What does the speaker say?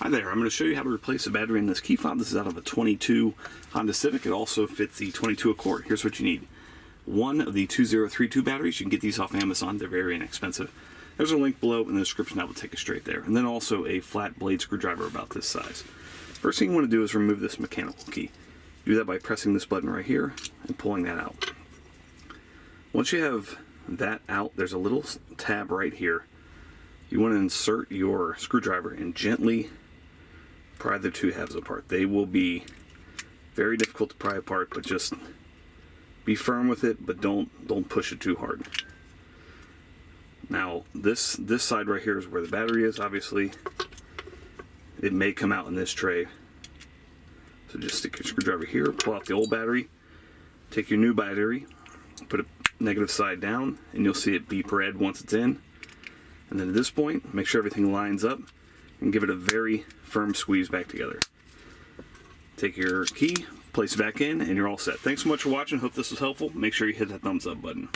Hi there, I'm going to show you how to replace a battery in this key fob. This is out of a 22 Honda Civic. It also fits the 22 Accord. Here's what you need. One of the 2032 batteries. You can get these off Amazon. They're very inexpensive. There's a link below in the description that will take you straight there. And then also a flat blade screwdriver about this size. First thing you want to do is remove this mechanical key. Do that by pressing this button right here and pulling that out. Once you have that out, there's a little tab right here. You want to insert your screwdriver and gently pry the two halves apart. They will be very difficult to pry apart, but just be firm with it, but don't push it too hard. Now this side right here is where the battery is. Obviously it may come out in this tray, so just stick your screwdriver here, pull out the old battery, take your new battery, put it negative side down, and you'll see it beep red once it's in. And then at this point, make sure everything lines up and give it a very firm squeeze back together. Take your key, place it back in, and you're all set. Thanks so much for watching. Hope this was helpful. Make sure you hit that thumbs up button.